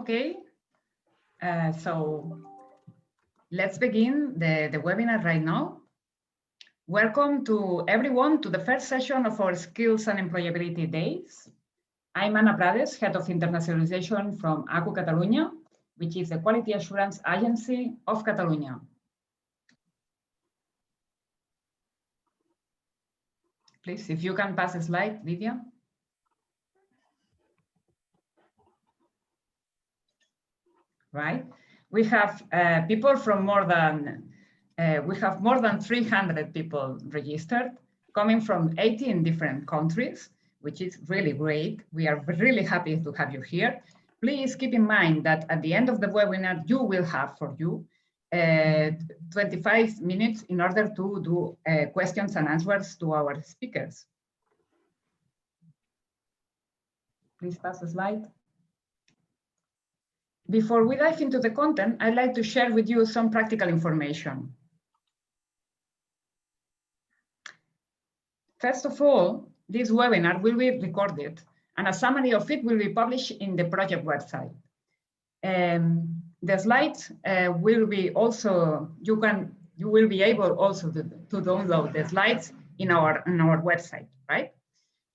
Okay, so let's begin the webinar right now. Welcome to everyone to the first session of our Skills and Employability Days. I'm Ana Prades, Head of Internationalization from ACU Catalunya, which is the Quality Assurance Agency of Catalonia. Please, if you can pass a slide, Lydia. Right, we have people from more than 300 people registered, coming from 18 different countries, which is really great. We are really happy to have you here. Please keep in mind that at the end of the webinar, you will have for you 25 minutes in order to do questions and answers to our speakers. Please pass the slide. Before we dive into the content, I'd like to share with you some practical information. First of all, this webinar will be recorded and a summary of it will be published in the project website. The slides will be also, you will be able also to download the slides in our website, right?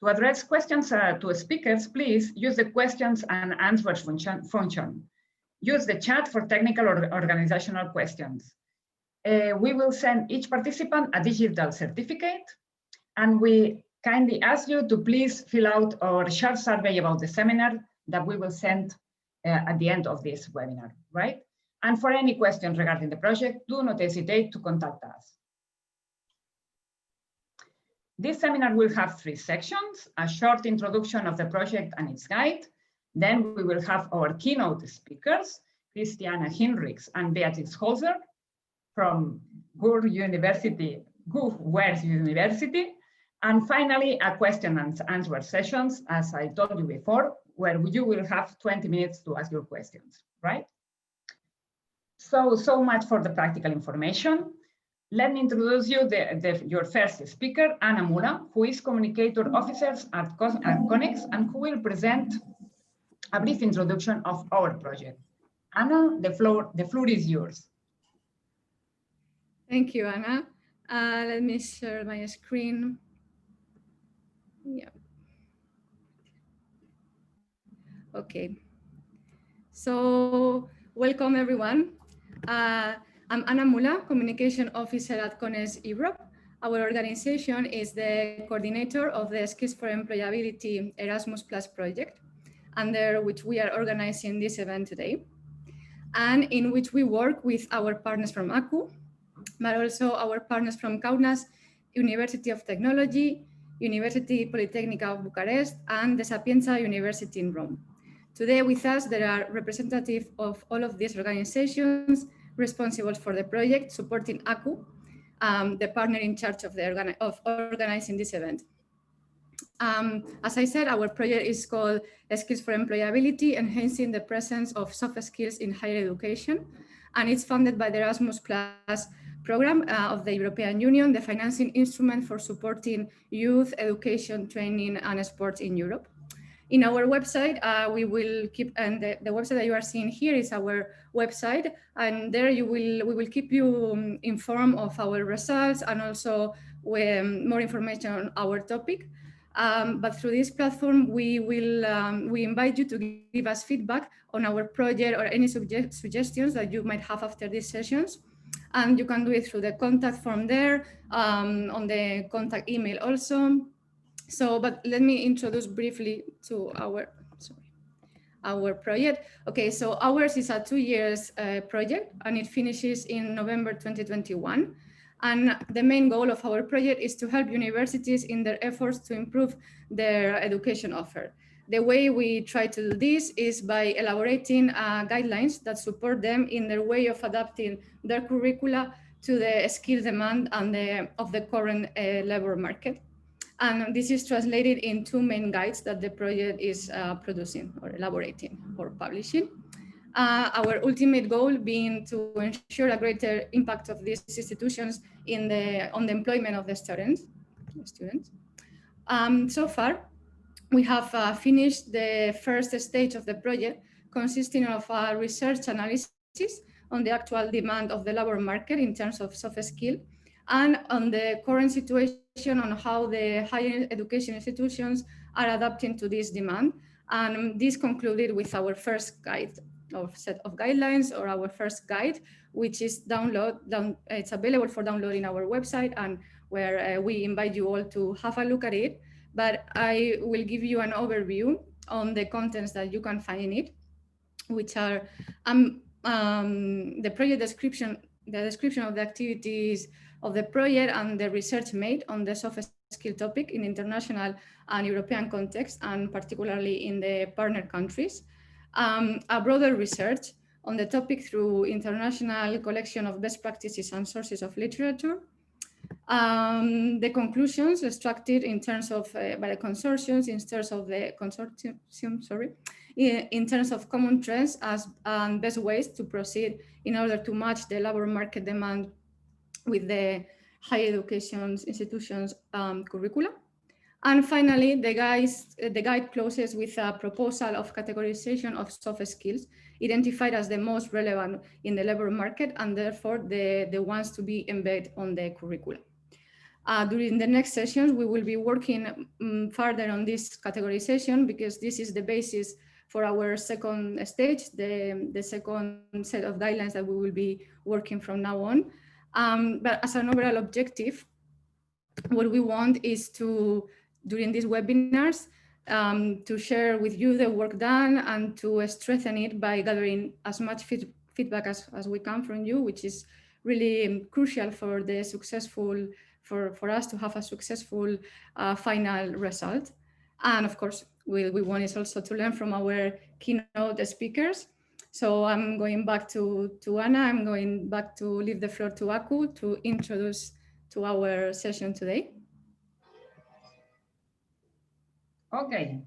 To address questions to speakers, please use the questions and answers function. Use the chat for technical or organizational questions. We will send each participant a digital certificate, and we kindly ask you to please fill out our short survey about the seminar that we will send at the end of this webinar, right? And for any questions regarding the project, do not hesitate to contact us. This seminar will have 3 sections: a short introduction of the project and its guide. Then we will have our keynote speakers, Christiana Hinrichs and Beatrice Holzer from Ruhr West University. And finally, a question and answer sessions, as I told you before, where you will have 20 minutes to ask your questions, right? So much for the practical information. Let me introduce you your first speaker, Ana Mura, who is Communicator Officer at CONEXX and who will present a brief introduction of our project. Anna, the floor is yours. Thank you, Anna. Let me share my screen. Yeah. Okay. So welcome, everyone. I'm Ana Mula, Communication Officer at CONEXX Europe. Our organization is the coordinator of the Skills4Employability Erasmus Plus project, under which we are organizing this event today, and in which we work with our partners from ACU, but also our partners from Kaunas, University of Technology, University Politecnica of Bucharest, and the Sapienza University in Rome. Today with us, there are representatives of all of these organizations responsible for the project, supporting ACU, the partner in charge of organizing this event. As I said, our project is called Skills4Employability, Enhancing the Presence of Soft Skills in Higher Education, and it's funded by the Erasmus Plus program of the European Union, the financing instrument for supporting youth education, training, and sports in Europe. In our website, we will keep, and the website that you are seeing here is our website, and there we will keep you informed of our results and also more information on our topic. But through this platform, we invite you to give us feedback on our project or any suggestions that you might have after these sessions. And you can do it through the contact form there, on the contact email also. So, but let me introduce briefly to our project. Okay, so ours is a 2 years project, and it finishes in November 2021. And the main goal of our project is to help universities in their efforts to improve their education offer. The way we try to do this is by elaborating guidelines that support them in their way of adapting their curricula to the skill demand and of the current labor market. And this is translated in 2 main guides that the project is producing or elaborating or publishing. Our ultimate goal being to ensure a greater impact of these institutions on the employment of the students. So far, we have finished the first stage of the project, consisting of a research analysis on the actual demand of the labor market in terms of soft skill, and on the current situation on how the higher education institutions are adapting to this demand. And this concluded with our first guide or set of guidelines, or our first guide, which is it's available for download in our website, and where we invite you all to have a look at it. But I will give you an overview on the contents that you can find in it, which are the project description, the description of the activities of the project and the research made on the soft skill topic in international and European context, and particularly in the partner countries. A broader research on the topic through international collection of best practices and sources of literature. The conclusions extracted in terms of by the consortiums, in terms of the consortium, sorry, in terms of common trends and best ways to proceed in order to match the labor market demand with the higher education institutions curricula. And finally, the guide closes with a proposal of categorization of soft skills identified as the most relevant in the labor market, and therefore the ones to be embedded on the curriculum. During the next sessions, we will be working further on this categorization, because this is the basis for our second stage, the second set of guidelines that we will be working from now on. But as an overall objective, what we want is to, during these webinars, to share with you the work done and to strengthen it by gathering as much feedback as we can from you, which is really crucial for the successful, for us to have a successful final result. And of course, we want is also to learn from our keynote speakers. So I'm going back to Anna. I'm going back to leave the floor to Aku to introduce to our session today. Okay,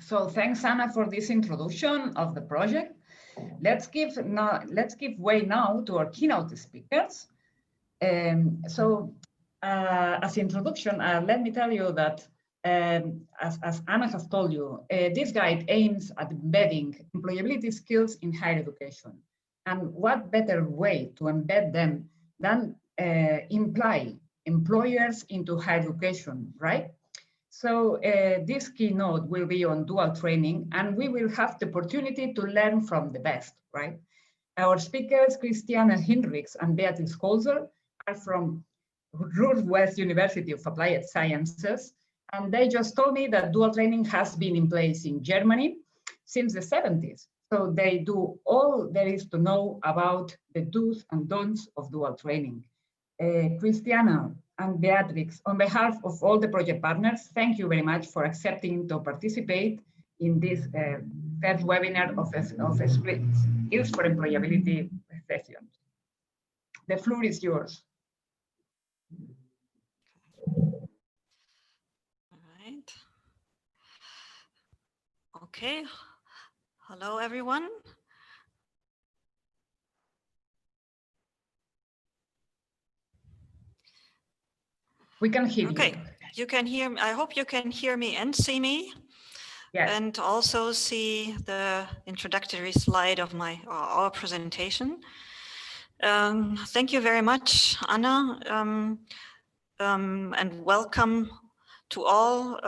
so thanks, Anna, for this introduction of the project. Let's give way now to our keynote speakers. As introduction, let me tell you that as Anna has told you, this guide aims at embedding employability skills in higher education. And what better way to embed them than imply employers into higher education, right? So this keynote will be on dual training, and we will have the opportunity to learn from the best, right? Our speakers, Christiane Hinrichs and Beatrix Holzer, are from Ruhr West University of Applied Sciences, and they just told me that dual training has been in place in Germany since the 70s. So they do all there is to know about the do's and don'ts of dual training. Christiana and Beatrix, on behalf of all the project partners, thank you very much for accepting to participate in this first webinar of Skills for Employability session. The floor is yours. All right. Okay. Hello, everyone. We can hear you. Okay, you can hear me. I hope you can hear me and see me. Yes. And also see the introductory slide of our presentation. Thank you very much, Anna, and welcome to all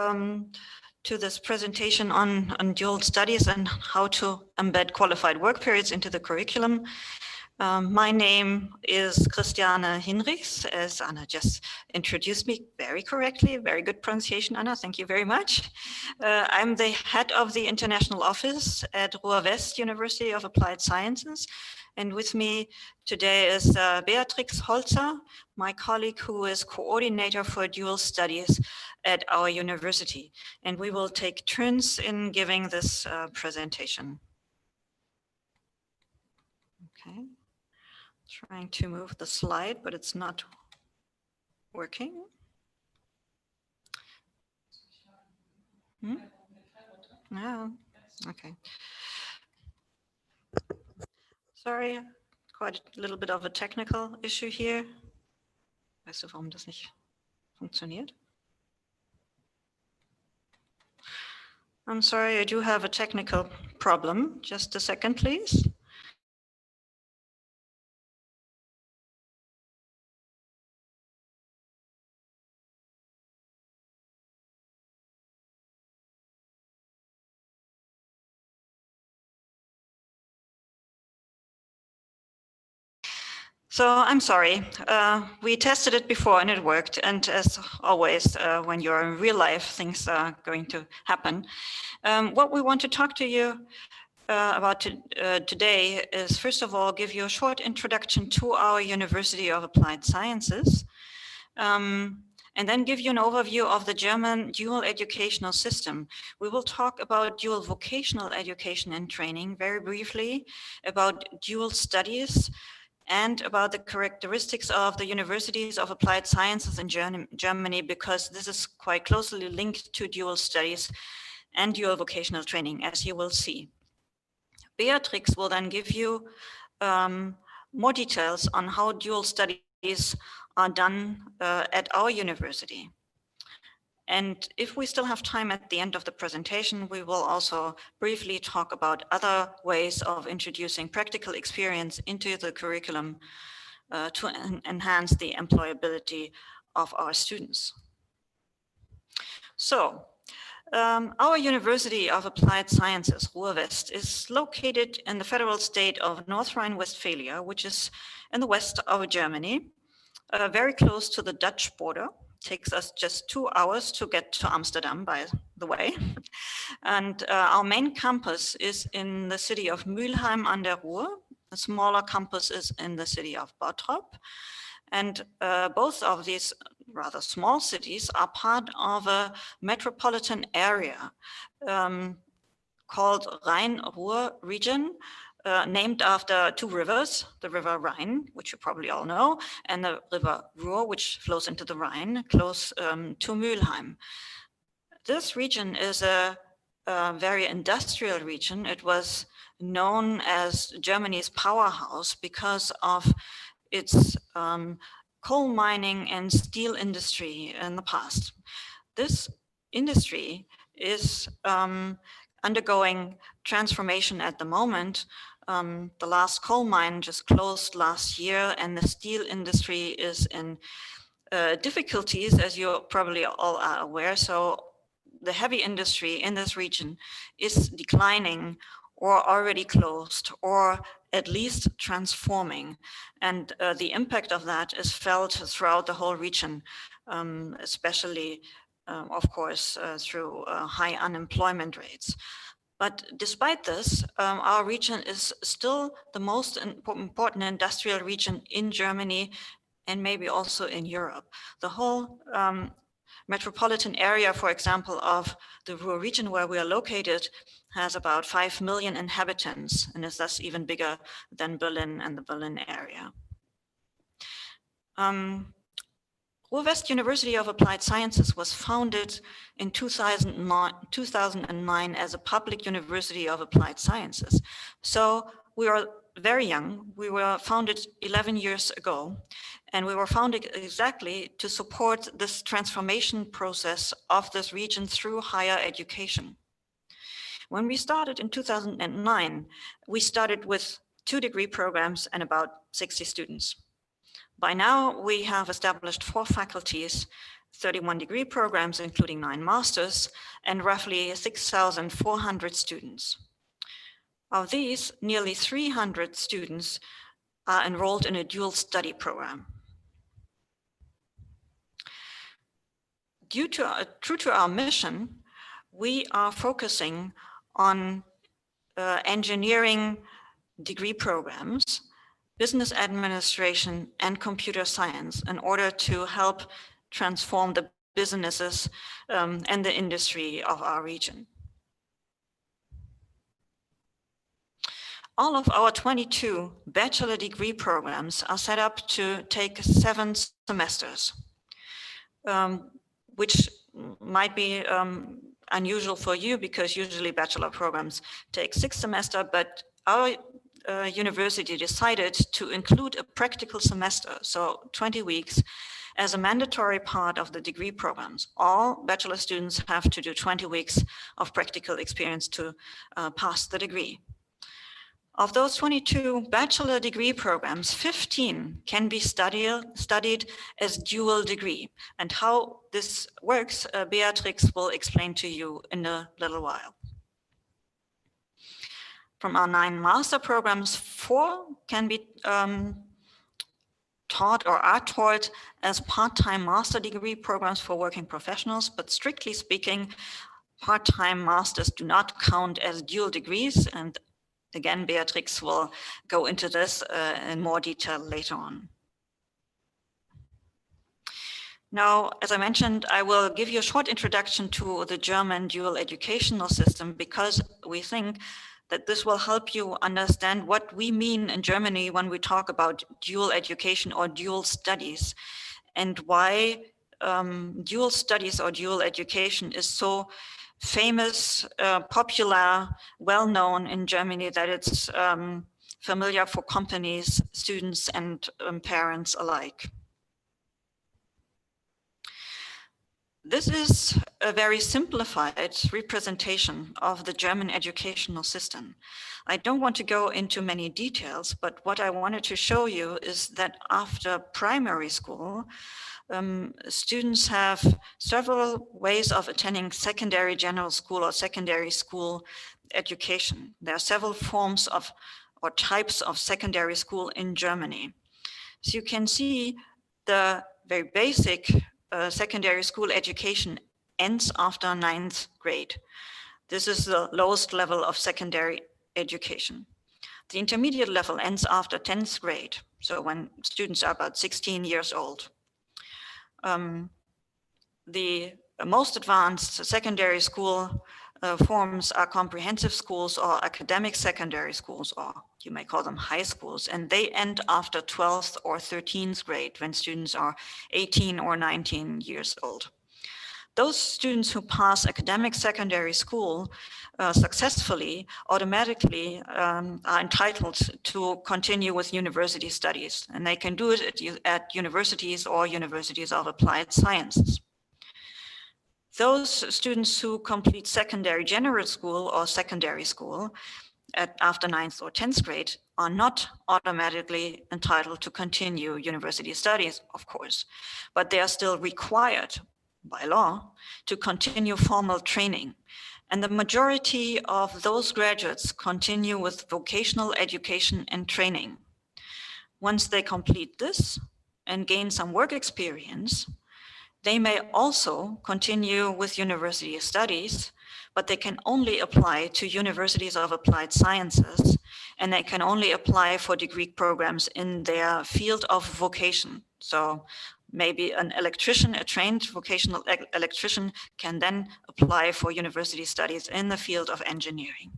to this presentation on dual studies and how to embed qualified work periods into the curriculum. My name is Christiane Hinrichs, as Anna just introduced me very correctly. Very good pronunciation, Anna. Thank you very much. I'm the head of the international office at Ruhr West University of Applied Sciences. And with me today is Beatrix Holzer, my colleague who is coordinator for dual studies at our university. And we will take turns in giving this presentation. Okay. Trying to move the slide, but it's not working. No, okay. Sorry, quite a little bit of a technical issue here. Weißt du, warum das nicht funktioniert? I'm sorry, I do have a technical problem. Just a second, please. So I'm sorry, we tested it before and it worked. And as always, when you're in real life, things are going to happen. What we want to talk to you about today is, first of all, give you a short introduction to our University of Applied Sciences, and then give you an overview of the German dual educational system. We will talk about dual vocational education and training very briefly, about dual studies, and about the characteristics of the universities of applied sciences in Germany, because this is quite closely linked to dual studies and dual vocational training, as you will see. Beatrix will then give you more details on how dual studies are done at our university. And if we still have time at the end of the presentation, we will also briefly talk about other ways of introducing practical experience into the curriculum to enhance the employability of our students. So, our University of Applied Sciences, Ruhr West, is located in the federal state of North Rhine-Westphalia, which is in the west of Germany, very close to the Dutch border. Takes us just 2 hours to get to Amsterdam, by the way. And our main campus is in the city of Mülheim an der Ruhr. The smaller campus is in the city of Bottrop. And both of these rather small cities are part of a metropolitan area called Rhine-Ruhr region, named after two rivers, the River Rhine, which you probably all know, and the River Ruhr, which flows into the Rhine, close to Mülheim. This region is a very industrial region. It was known as Germany's powerhouse because of its coal mining and steel industry in the past. This industry is undergoing transformation at the moment. The last coal mine just closed last year, and the steel industry is in difficulties, as you probably all are aware. So the heavy industry in this region is declining or already closed, or at least transforming. And the impact of that is felt throughout the whole region, especially, of course, through high unemployment rates. But despite this, our region is still the most important industrial region in Germany and maybe also in Europe. The whole metropolitan area, for example, of the Ruhr region where we are located has about 5 million inhabitants and is thus even bigger than Berlin and the Berlin area. Ruhr West University of Applied Sciences was founded in 2009 as a public university of applied sciences. So we are very young. We were founded 11 years ago, and we were founded exactly to support this transformation process of this region through higher education. When we started in 2009, we started with 2 degree programs and about 60 students. By now, we have established 4 faculties, 31 degree programs, including 9 masters, and roughly 6,400 students. Of these, nearly 300 students are enrolled in a dual study program. True to our mission, we are focusing on engineering degree programs, business administration, and computer science in order to help transform the businesses and the industry of our region. All of our 22 bachelor degree programs are set up to take 7 semesters, which might be unusual for you because usually bachelor programs take 6 semesters, but our university decided to include a practical semester, so 20 weeks, As a mandatory part of the degree programs, all bachelor students have to do 20 weeks of practical experience to pass the degree. Of those 22 bachelor degree programs, 15 can be studied as dual degree. And how this works, Beatrix will explain to you in a little while. From our 9 master programs, 4 can be taught or are taught as part-time master degree programs for working professionals, but strictly speaking, part-time masters do not count as dual degrees. And again, Beatrix will go into this in more detail later on. Now, as I mentioned, I will give you a short introduction to the German dual educational system, because we think that this will help you understand what we mean in Germany when we talk about dual education or dual studies, and why dual studies or dual education is so famous, popular, well-known in Germany, that it's familiar for companies, students, and parents alike. This is a very simplified representation of the German educational system. I don't want to go into many details, but what I wanted to show you is that after primary school, students have several ways of attending secondary general school or secondary school education. There are several forms of or types of secondary school in Germany. So you can see the very basic secondary school education ends after 9th grade. This is the lowest level of secondary education. The intermediate level ends after 10th grade, so when students are about 16 years old. The most advanced secondary school forms are comprehensive schools or academic secondary schools, or you may call them high schools, and they end after 12th or 13th grade when students are 18 or 19 years old. Those students who pass academic secondary school successfully automatically are entitled to continue with university studies, and they can do it at universities or universities of applied sciences. Those students who complete secondary general school or secondary school after 9th or 10th grade are not automatically entitled to continue university studies, of course, but they are still required by law to continue formal training. And the majority of those graduates continue with vocational education and training. Once they complete this and gain some work experience, they may also continue with university studies, but they can only apply to universities of applied sciences, and they can only apply for degree programs in their field of vocation. So maybe an electrician, a trained vocational electrician, can then apply for university studies in the field of engineering.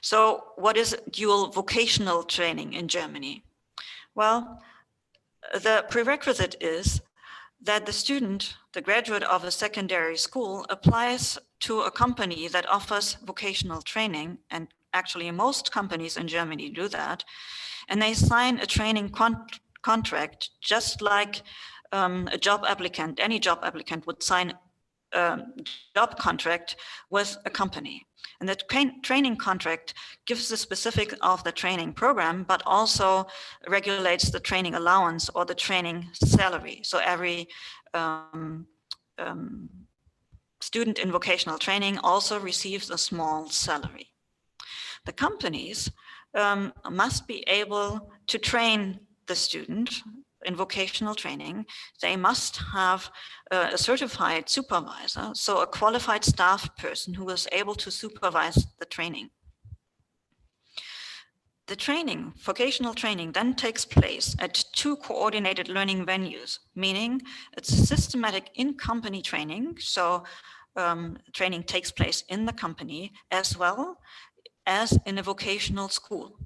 So what is dual vocational training in Germany? Well, the prerequisite is that the student, the graduate of a secondary school, applies to a company that offers vocational training, and actually most companies in Germany do that, and they sign a training contract just like a job applicant. Any job applicant would sign a job contract with a company. And the training contract gives the specific of the training program, but also regulates the training allowance or the training salary. So every student in vocational training also receives a small salary. The companies must be able to train the student in vocational training. They must have a certified supervisor, so a qualified staff person who is able to supervise the training. The training, vocational training, then takes place at 2 coordinated learning venues, meaning it's systematic in-company training, so training takes place in the company as well as in a vocational school.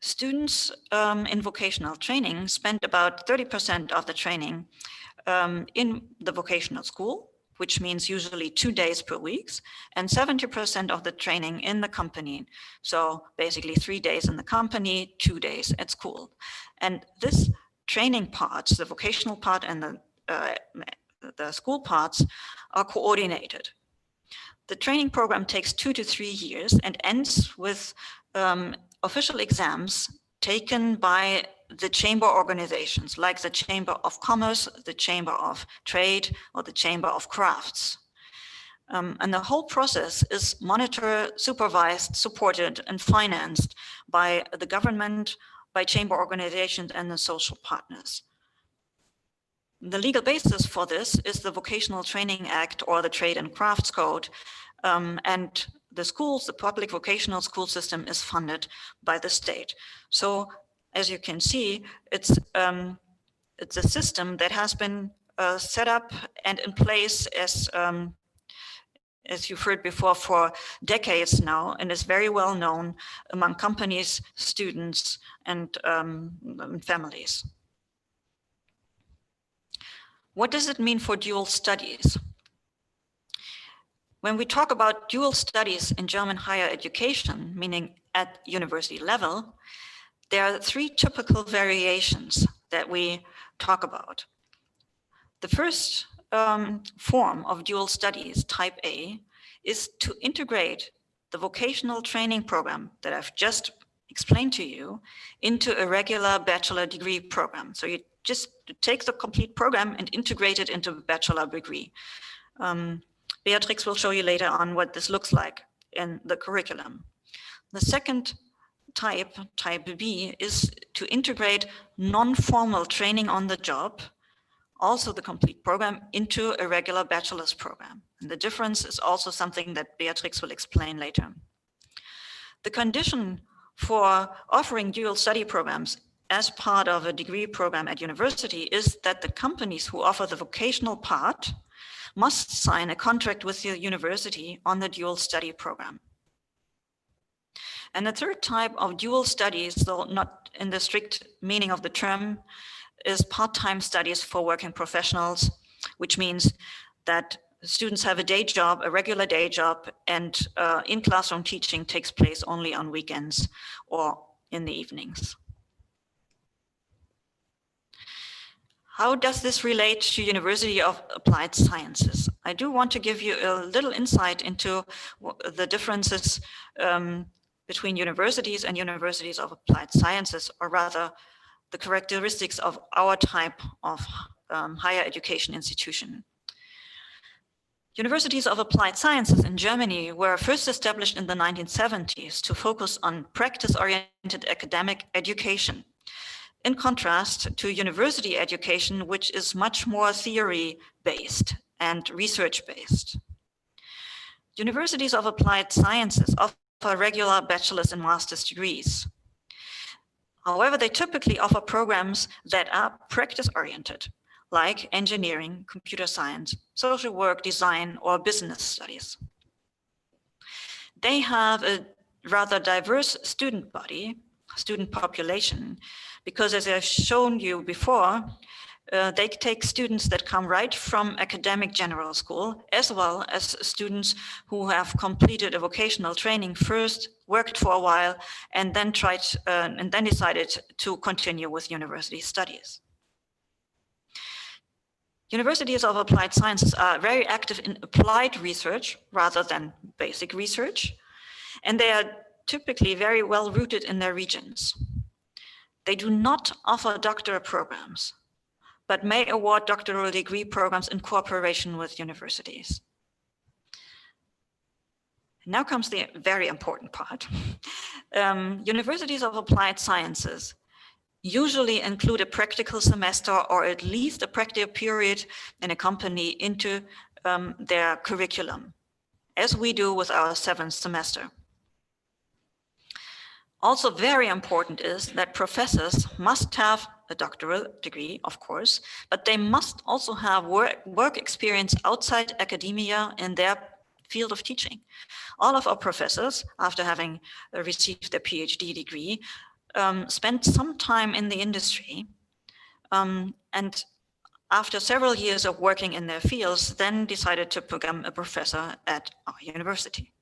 Students in vocational training spend about 30% of the training in the vocational school, which means usually 2 days per week, and 70% of the training in the company. So basically 3 days in the company, 2 days at school. And this training parts, the vocational part and the school parts, are coordinated. The training program takes 2 to 3 years and ends with official exams taken by the chamber organizations, like the Chamber of Commerce, the Chamber of Trade, or the Chamber of Crafts. And the whole process is monitored, supervised, supported, and financed by the government, by chamber organizations, and the social partners. The legal basis for this is the Vocational Training Act or the Trade and Crafts Code, and the schools, the public vocational school system, is funded by the state. So, as you can see, it's a system that has been set up and in place as you've heard before, for decades now, and is very well known among companies, students, and families. What does it mean for dual studies? When we talk about dual studies in German higher education, meaning at university level, there are 3 typical variations that we talk about. The first form of dual studies, type A, is to integrate the vocational training program that I've just explained to you into a regular bachelor degree program. So you just take the complete program and integrate it into a bachelor degree. Beatrix will show you later on what this looks like in the curriculum. The second type, type B, is to integrate non-formal training on the job, also the complete program, into a regular bachelor's program. And the difference is also something that Beatrix will explain later. The condition for offering dual study programs as part of a degree program at university is that the companies who offer the vocational part must sign a contract with the university on the dual study program. And the third type of dual studies, though not in the strict meaning of the term, is part-time studies for working professionals, which means that students have a day job, a regular day job, and in-classroom teaching takes place only on weekends or in the evenings. How does this relate to University of Applied Sciences? I do want to give you a little insight into the differences between universities and universities of applied sciences, or rather the characteristics of our type of higher education institution. Universities of applied sciences in Germany were first established in the 1970s to focus on practice-oriented academic education, in contrast to university education, which is much more theory-based and research-based. Universities of applied sciences offer regular bachelor's and master's degrees. However, they typically offer programs that are practice-oriented, like engineering, computer science, social work, design, or business studies. They have a rather diverse student body, student population, because as I've shown you before, they take students that come right from academic general school, as well as students who have completed a vocational training first, worked for a while, and then decided to continue with university studies. Universities of applied sciences are very active in applied research rather than basic research, and they are typically very well rooted in their regions. They do not offer doctoral programs, but may award doctoral degree programs in cooperation with universities. Now comes the very important part. Universities of applied sciences usually include a practical semester or at least a practical period in a company into their curriculum, as we do with our 7th semester. Also very important is that professors must have a doctoral degree, of course, but they must also have work experience outside academia in their field of teaching. All of our professors, after having received their PhD degree, spent some time in the industry, and after several years of working in their fields, then decided to become a professor at our university.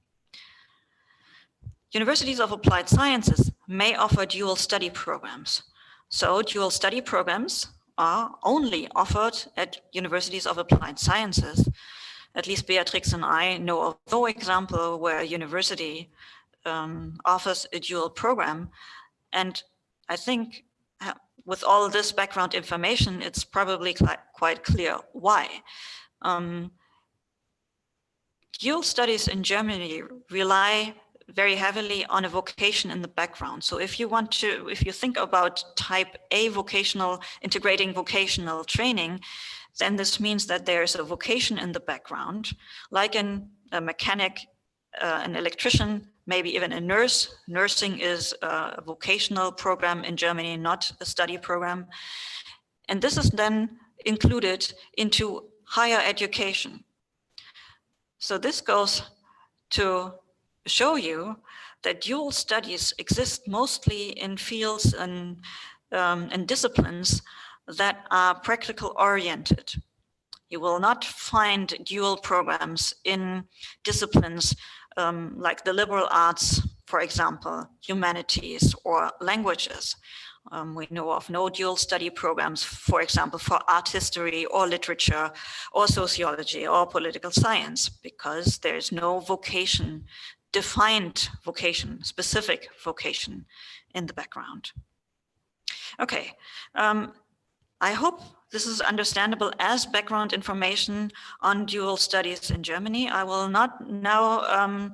Universities of applied sciences may offer dual study programs. So dual study programs are only offered at universities of applied sciences. At least Beatrix and I know of no example where a university offers a dual program. And I think with all this background information, it's probably quite clear why. Dual studies in Germany rely very heavily on a vocation in the background. So if you think about type A vocational, integrating vocational training, then this means that there's a vocation in the background, like in a mechanic, an electrician, maybe even a nurse. Nursing is a vocational program in Germany, not a study program. And this is then included into higher education. So this goes to show you that dual studies exist mostly in fields and disciplines that are practical oriented. You will not find dual programs in disciplines like the liberal arts, for example, humanities or languages. We know of no dual study programs, for example, for art history or literature or sociology or political science, because there's no vocation, defined vocation, specific vocation in the background. Okay, I hope this is understandable as background information on dual studies in Germany. I will not now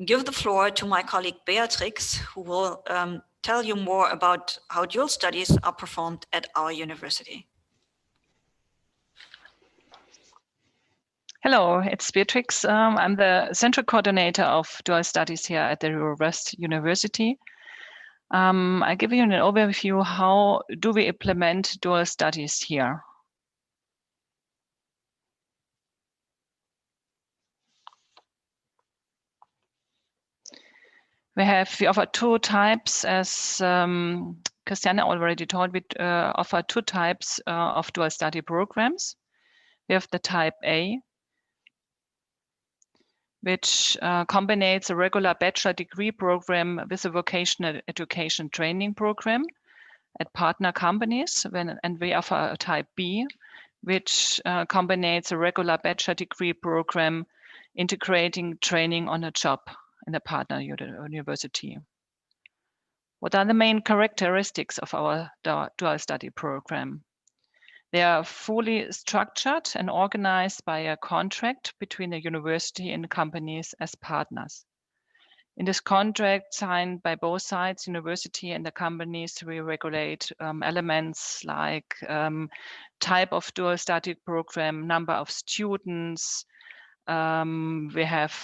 give the floor to my colleague Beatrix, who will tell you more about how dual studies are performed at our university. Hello, it's Beatrix. I'm the central coordinator of dual studies here at the Ruhr West University. I give you an overview, how do we implement dual studies here? We offer two types, as Christiane already told. We offer two types of dual study programs. We have the type A, which combines a regular bachelor degree program with a vocational education training program at partner companies. And we offer a type B, which combines a regular bachelor degree program integrating training on a job in a partner university. What are the main characteristics of our dual study program? They are fully structured and organized by a contract between the university and companies as partners. In this contract signed by both sides, university and the companies, we regulate elements like type of dual study program, number of students. We have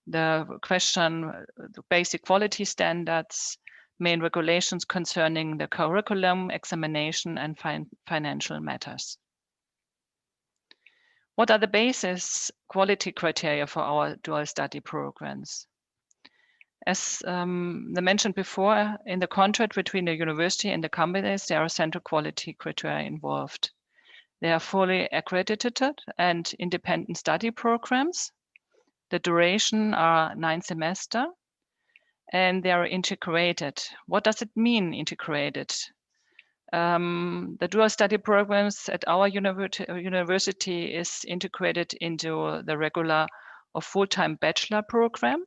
the question, the basic quality standards, main regulations concerning the curriculum, examination, and financial matters. What are the basis quality criteria for our dual study programs? As mentioned before, in the contract between the university and the companies, there are central quality criteria involved. They are fully accredited and independent study programs. The duration are 9 semesters, and they are integrated. What does it mean, integrated? The dual study programs at our university is integrated into the regular or full-time bachelor program.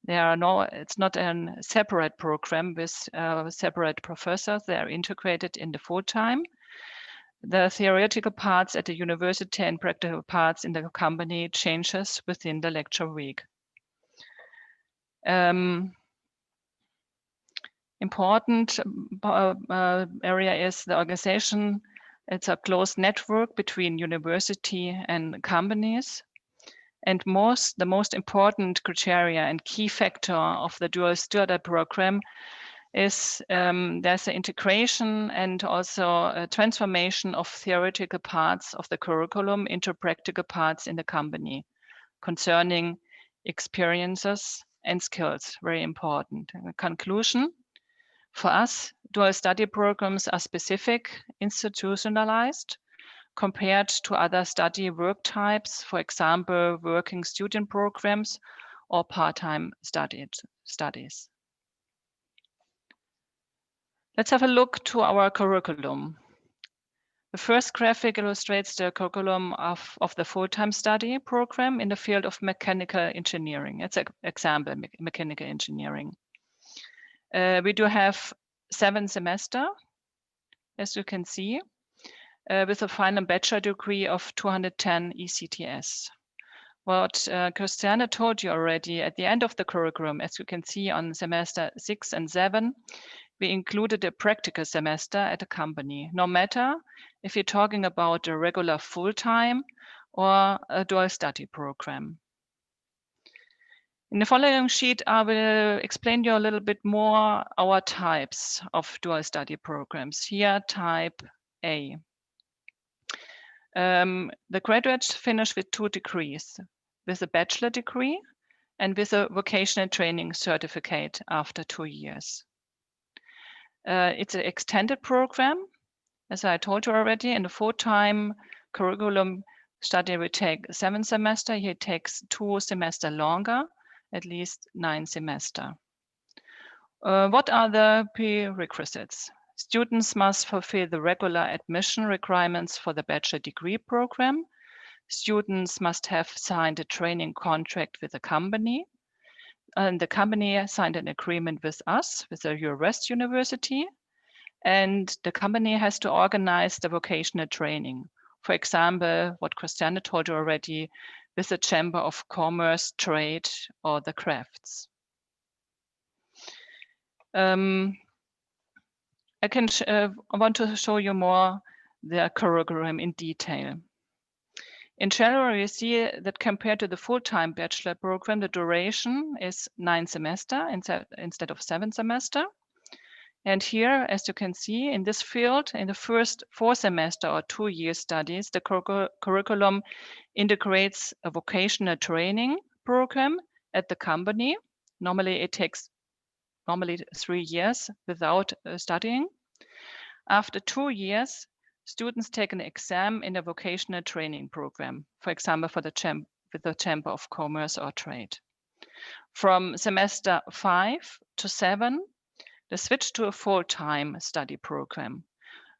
It's not a separate program with separate professors. They are integrated in the full-time. The theoretical parts at the university and practical parts in the company changes within the lecture week. Important area is the organization. It's a close network between university and companies. And the most important criteria and key factor of the dual study program is there's an integration and also a transformation of theoretical parts of the curriculum into practical parts in the company concerning experiences and skills, very important. In conclusion, for us, dual study programs are specific, institutionalized, compared to other study work types, for example, working student programs or part-time studies. Let's have a look to our curriculum. The first graphic illustrates the curriculum of the full-time study program in the field of mechanical engineering. It's an example, mechanical engineering. We do have 7 semesters, as you can see, with a final bachelor degree of 210 ECTS. What Christiane told you already, at the end of the curriculum, as you can see on semester 6 and 7, we included a practical semester at a company, no matter if you're talking about a regular full-time or a dual study program. In the following sheet, I will explain you a little bit more our types of dual study programs. Here, type A. The graduates finish with 2 degrees, with a bachelor degree and with a vocational training certificate after 2 years. It's an extended program. As I told you already, in the full-time curriculum study will take 7 semesters. Here it takes 2 semesters longer, at least 9 semesters. What are the prerequisites? Students must fulfill the regular admission requirements for the bachelor degree program. Students must have signed a training contract with the company. And the company signed an agreement with us, with the Ruhr West University. And the company has to organize the vocational training. For example, what Christiane told you already, with the Chamber of Commerce, Trade, or the Crafts. I want to show you more the curriculum in detail. In general, you see that compared to the full-time bachelor program, the duration is 9 semesters instead of 7 semesters. And here, as you can see, in this field, in the first 4 semesters or 2-year studies, the curriculum integrates a vocational training program at the company. Normally, it takes 3 years without studying. After 2 years, students take an exam in a vocational training program, for example, with the Chamber of Commerce or Trade. From semester 5 to 7, they switch to a full-time study program.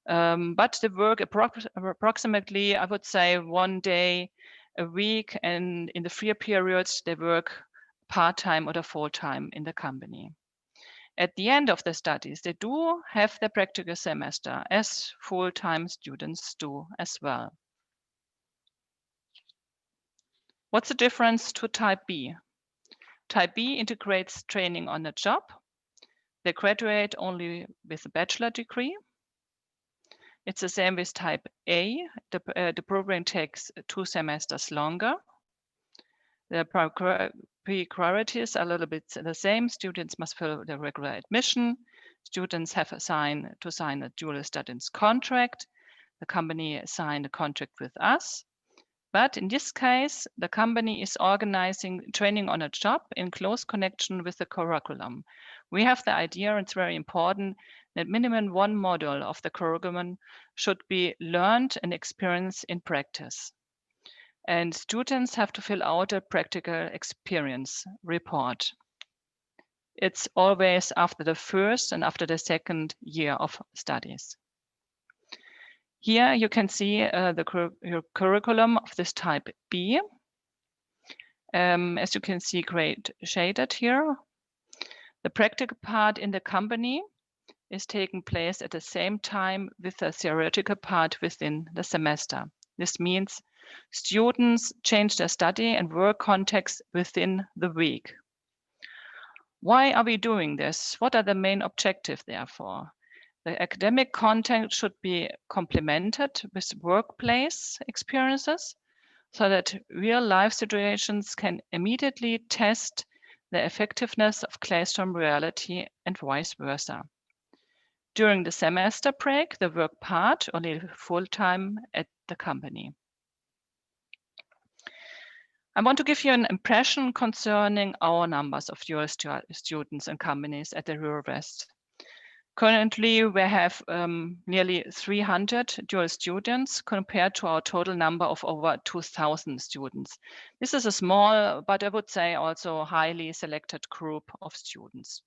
But they work approximately, I would say, 1 day a week, and in the free periods, they work part-time or full-time in the company. At the end of the studies, they do have their practical semester, as full-time students do as well. What's the difference to type B? Type B integrates training on the job. They graduate only with a bachelor degree. It's the same with type A. The program takes 2 semesters longer. The prerequisites are a little bit the same. Students must fill the regular admission. Students have to sign a dual studies contract. The company signed a contract with us. But in this case, the company is organizing training on a job in close connection with the curriculum. We have the idea, and it's very important, that minimum 1 module of the curriculum should be learned and experienced in practice. And students have to fill out a practical experience report. It's always after the first and after the second year of studies. Here you can see the curriculum of this type B. As you can see, great shaded here. The practical part in the company is taking place at the same time with the theoretical part within the semester. This means students change their study and work context within the week. Why are we doing this? What are the main objectives, therefore? The academic content should be complemented with workplace experiences so that real-life situations can immediately test the effectiveness of classroom reality and vice versa. During the semester break, the work part only full-time at the company. I want to give you an impression concerning our numbers of dual students and companies at the Ruhr West. Currently, we have nearly 300 dual students compared to our total number of over 2,000 students. This is a small, but I would say also highly selected group of students.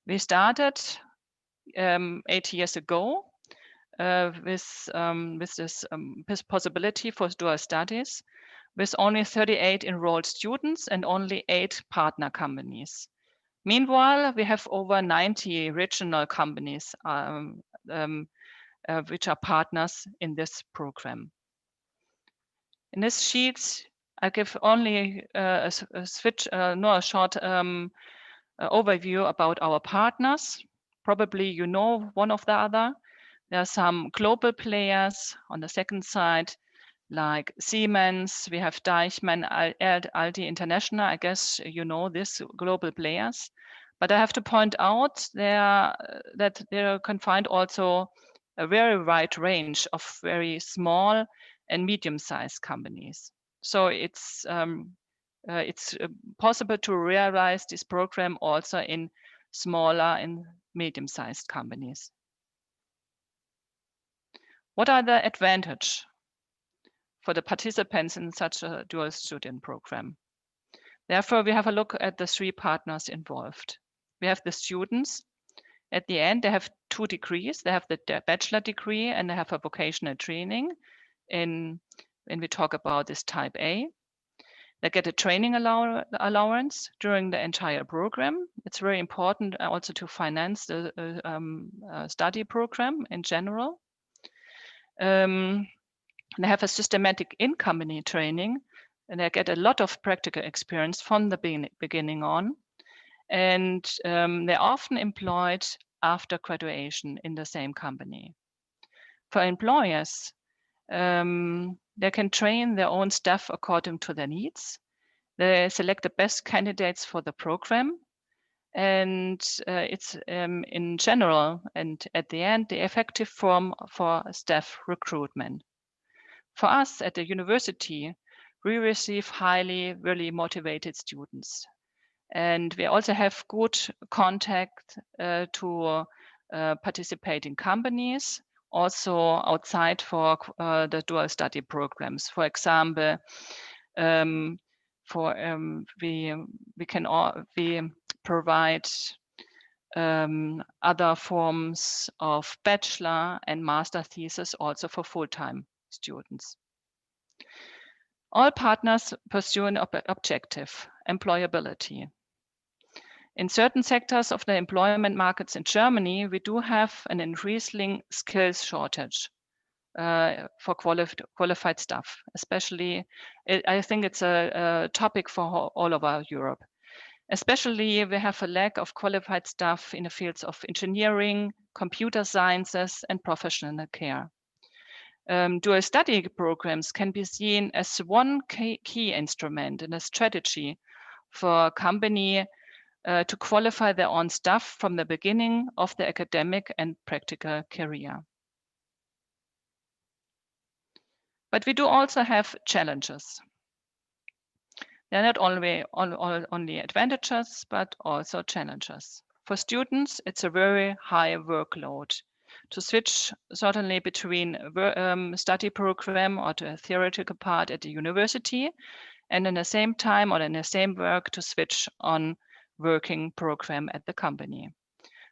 We started 8 years ago with this possibility for dual studies, with only 38 enrolled students and only 8 partner companies. Meanwhile, we have over 90 regional companies which are partners in this program. In this sheet, I give only a short overview about our partners. Probably you know one of the other. There are some global players on the second side, like Siemens, we have Deichmann, Aldi International. I guess you know these global players. But I have to point out that you can find also a very wide range of very small and medium-sized companies. So it's possible to realize this program also in smaller and medium-sized companies. What are the advantages for the participants in such a dual student program? Therefore, we have a look at the 3 partners involved. We have the students. At the end, they have 2 degrees. They have the bachelor degree and they have a vocational training when we talk about this type A. They get a training allowance during the entire program. It's very important also to finance the study program in general. They have a systematic in-company training, and they get a lot of practical experience from the beginning on. And they're often employed after graduation in the same company. For employers, they can train their own staff according to their needs. They select the best candidates for the program. And it's in general and at the end, the effective form for staff recruitment. For us at the university, we receive highly, really motivated students. And we also have good contact to participating companies, also outside for the dual study programs. For example, we provide other forms of bachelor and master thesis also for full-time students. All partners pursue an objective, employability. In certain sectors of the employment markets in Germany, we do have an increasing skills shortage for qualified staff. Especially, I think it's a topic for all over Europe. Especially, we have a lack of qualified staff in the fields of engineering, computer sciences, and professional care. Dual study programs can be seen as one key instrument in a strategy for a company to qualify their own staff from the beginning of the academic and practical career. But we do also have challenges. They're not only advantages, but also challenges. For students, it's a very high workload. To switch certainly between study program or to a theoretical part at the university, and in the same time or in the same work to switch on working program at the company.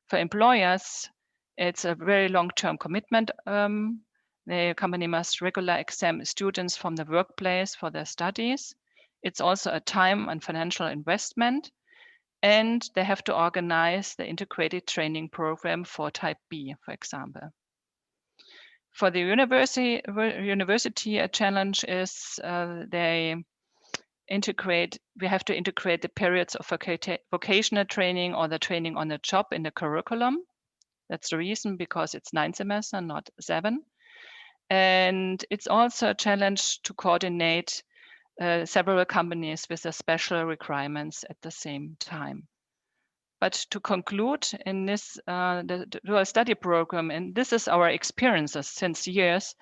For employers, it's a very long-term commitment. The company must regularly exempt students from the workplace for their studies. It's also a time and financial investment, and they have to organize the integrated training program for type B, for example. For the university, a challenge is we have to integrate the periods of vocational training or the training on the job in the curriculum. That's the reason, because it's 9 semesters, not 7. And it's also a challenge to coordinate several companies with the special requirements at the same time. But to conclude, in this the dual study program, and this is our experiences since years,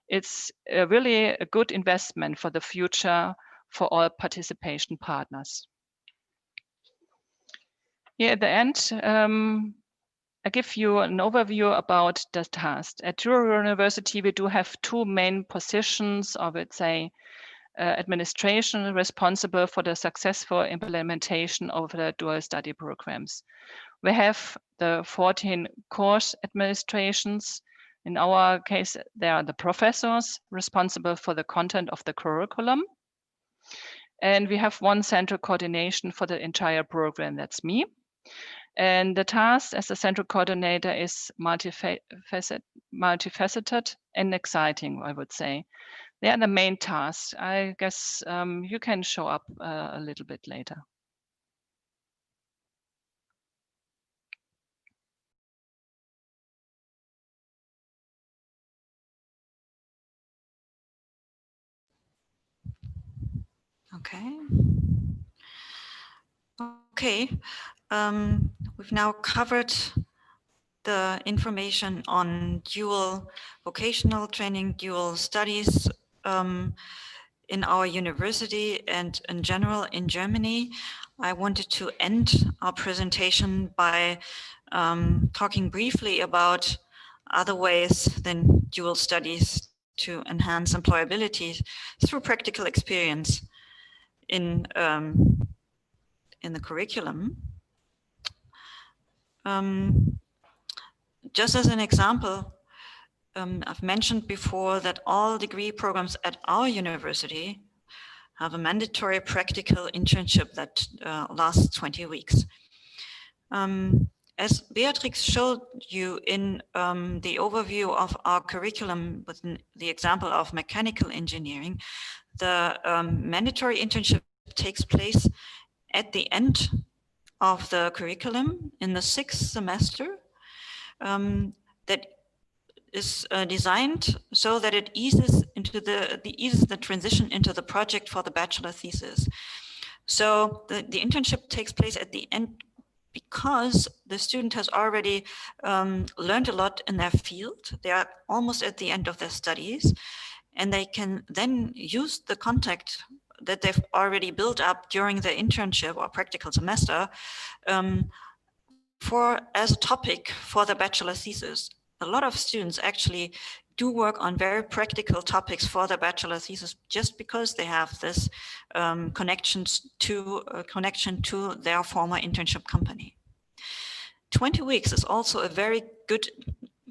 it's really a good investment for the future for all participation partners. Here at the end, I give you an overview about the task. At Ruhr University, we do have 2 main positions, I would say, administration responsible for the successful implementation of the dual study programs. We have the 14 course administrations. In our case, they are the professors responsible for the content of the curriculum. And we have one central coordination for the entire program, that's me. And the task as a central coordinator is multifaceted and exciting, I would say. They are the main tasks. I guess you can show up a little bit later. Okay. Okay. We've now covered the information on dual vocational training, dual studies in our university and in general in Germany. I wanted to end our presentation by talking briefly about other ways than dual studies to enhance employability through practical experience in the curriculum. Just as an example, I've mentioned before that all degree programs at our university have a mandatory practical internship that lasts 20 weeks. As Beatrix showed you in the overview of our curriculum with the example of mechanical engineering, the mandatory internship takes place at the end of the curriculum in the 6th semester. That is designed so that it eases into the transition into the project for the bachelor thesis. So the internship takes place at the end because the student has already learned a lot in their field. They are almost at the end of their studies, and they can then use the contact that they've already built up during the internship or practical semester as a topic for the bachelor thesis. A lot of students actually do work on very practical topics for the bachelor thesis just because they have this connection to their former internship company. 20 weeks is also a very good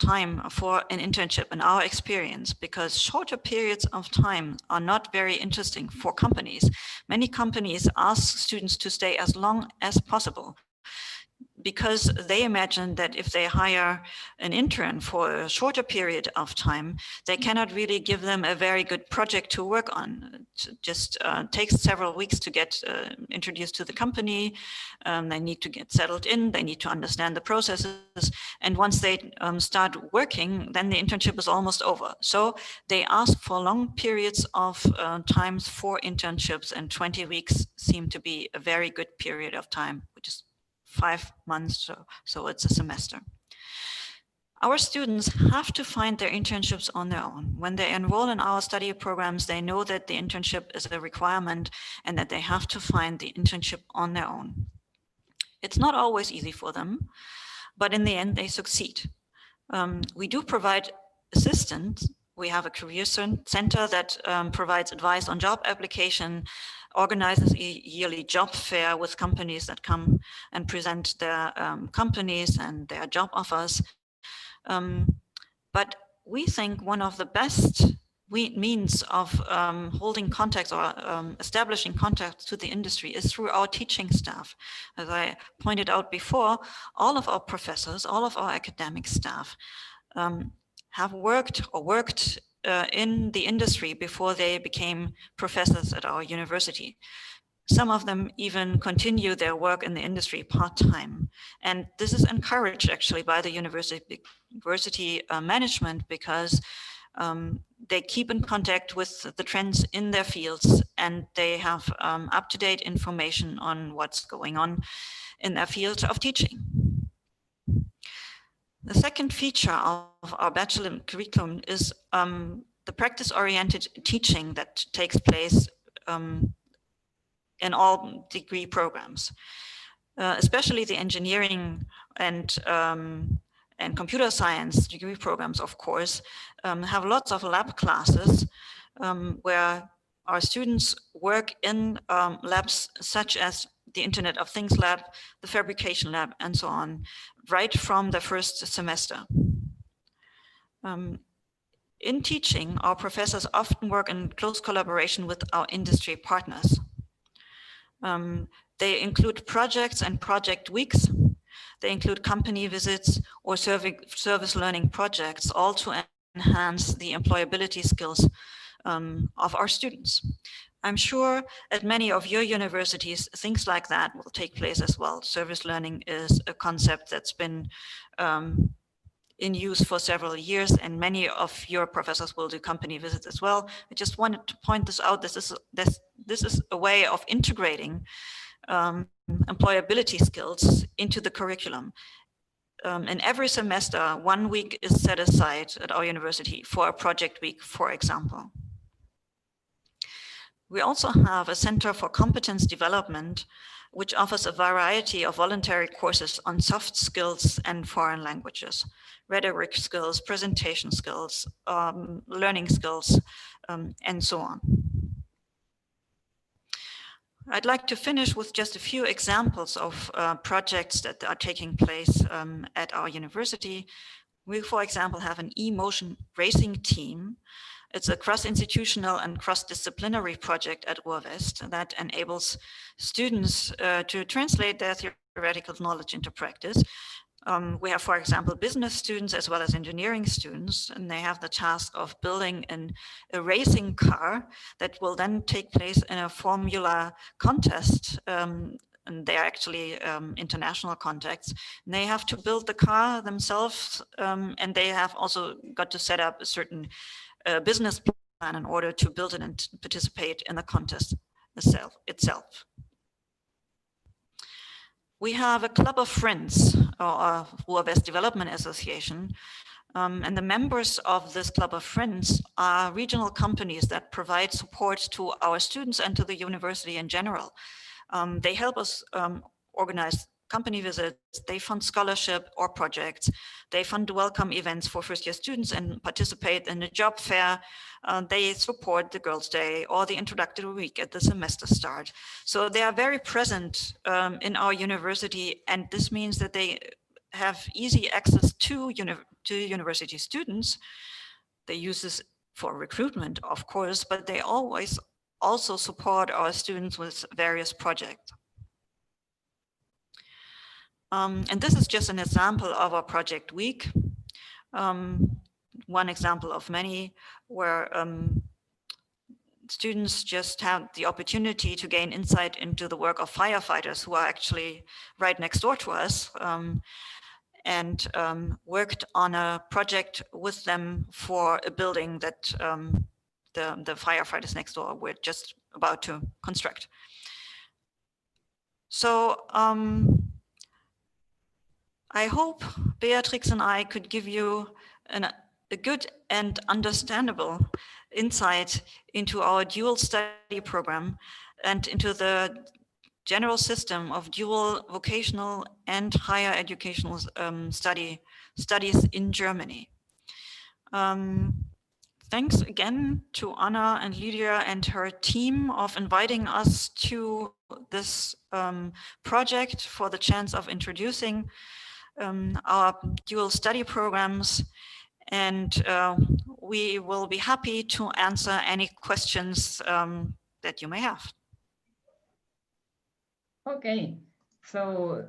time for an internship in our experience, because shorter periods of time are not very interesting for companies. Many companies ask students to stay as long as possible, because they imagine that if they hire an intern for a shorter period of time, they cannot really give them a very good project to work on. It just takes several weeks to get introduced to the company. They need to get settled in, they need to understand the processes. And once they start working, then the internship is almost over. So they ask for long periods of times for internships, and 20 weeks seem to be a very good period of time, which is 5 months, so it's a semester. Our students have to find their internships on their own. When they enroll in our study programs, they know that the internship is a requirement and that they have to find the internship on their own. It's not always easy for them, but in the end, they succeed. We do provide assistance. We have a career center that provides advice on job application, organizes a yearly job fair with companies that come and present their companies and their job offers. But we think one of the best means of holding contacts or establishing contacts to the industry is through our teaching staff. As I pointed out before, all of our professors, all of our academic staff have worked in the industry before they became professors at our university. Some of them even continue their work in the industry part-time. And this is encouraged actually by the university management, because they keep in contact with the trends in their fields, and they have up-to-date information on what's going on in their field of teaching. The second feature of our bachelor curriculum is the practice-oriented teaching that takes place in all degree programs, especially the engineering and computer science degree programs, of course, have lots of lab classes where our students work in labs such as the Internet of Things lab, the fabrication lab, and so on, right from the first semester. In teaching, our professors often work in close collaboration with our industry partners. They include projects and project weeks. They include company visits or service learning projects, all to enhance the employability skills of our students. I'm sure at many of your universities, things like that will take place as well. Service learning is a concept that's been in use for several years, and many of your professors will do company visits as well. I just wanted to point this out. This is a way of integrating employability skills into the curriculum. In every semester, 1 week is set aside at our university for a project week, for example. We also have a Center for Competence Development, which offers a variety of voluntary courses on soft skills and foreign languages, rhetoric skills, presentation skills, learning skills, and so on. I'd like to finish with just a few examples of projects that are taking place at our university. We, for example, have an e-motion racing team. It's a cross-institutional and cross-disciplinary project at Ruhr West that enables students to translate their theoretical knowledge into practice. We have, for example, business students as well as engineering students, and they have the task of building a racing car that will then take place in a formula contest. And they're actually international contacts. And they have to build the car themselves, and they have also got to set up a certain business plan in order to build it and participate in the contest itself. We have a club of friends, or Ruhr West Development Association, and the members of this club of friends are regional companies that provide support to our students and to the university in general. They help us organize company visits, they fund scholarship or projects, they fund welcome events for first-year students and participate in the job fair, they support the Girls' Day or the introductory week at the semester start. So they are very present in our university, and this means that they have easy access to university students. They use this for recruitment, of course, but they always also support our students with various projects. And this is just an example of our project week. One example of many where students just had the opportunity to gain insight into the work of firefighters who are actually right next door to us, and worked on a project with them for a building that the firefighters next door were just about to construct. So I hope Beatrix and I could give you a good and understandable insight into our dual study program and into the general system of dual vocational and higher educational studies in Germany. Thanks again to Anna and Lydia and her team of inviting us to this project for the chance of introducing our dual study programs, and we will be happy to answer any questions that you may have. Okay, so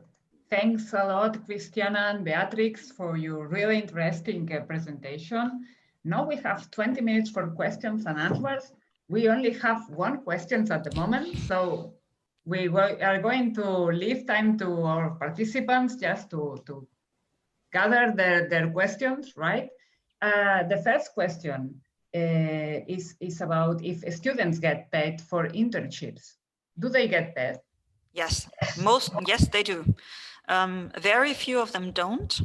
thanks a lot, Christiana and Beatrix, for your really interesting presentation. Now we have 20 minutes for questions and answers. We only have one question at the moment, so we are going to leave time to our participants just to gather their questions, right? The first question is about if students get paid for internships. Do they get paid? Yes, yes, they do. Very few of them don't.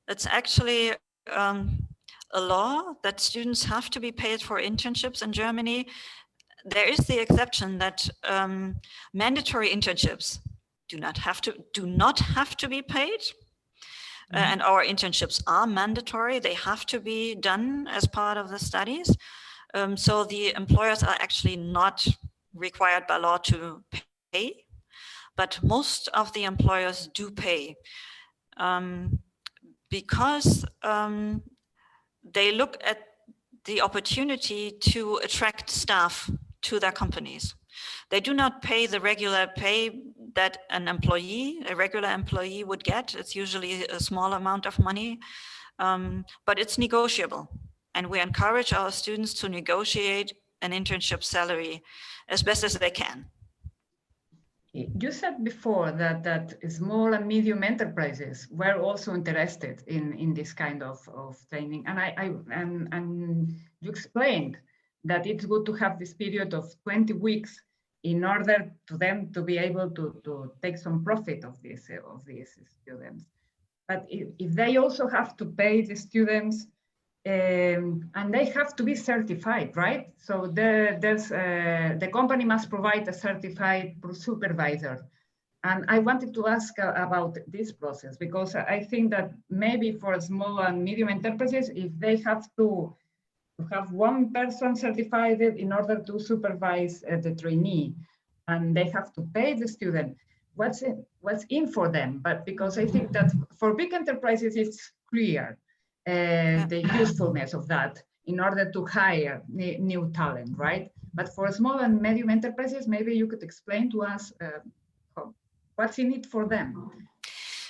It's actually a law that students have to be paid for internships in Germany. There is the exception that mandatory internships do not have to be paid. And our internships are mandatory. They have to be done as part of the studies. So the employers are actually not required by law to pay. but most of the employers do pay because they look at the opportunity to attract staff to their companies. They do not pay the regular pay that a regular employee would get. It's usually a small amount of money, but it's negotiable. And we encourage our students to negotiate an internship salary as best as they can. You said before that small and medium enterprises were also interested in this kind of training, and you explained that it's good to have this period of 20 weeks in order to them to be able to take some profit of these students. But if they also have to pay the students, and they have to be certified, right? So the company must provide a certified supervisor. And I wanted to ask about this process, because I think that maybe for small and medium enterprises, if they have to have one person certified in order to supervise the trainee, and they have to pay the student, what's in for them? But because I think that for big enterprises, it's clear the usefulness of that in order to hire new talent, right? But for small and medium enterprises, maybe you could explain to us what's in it for them.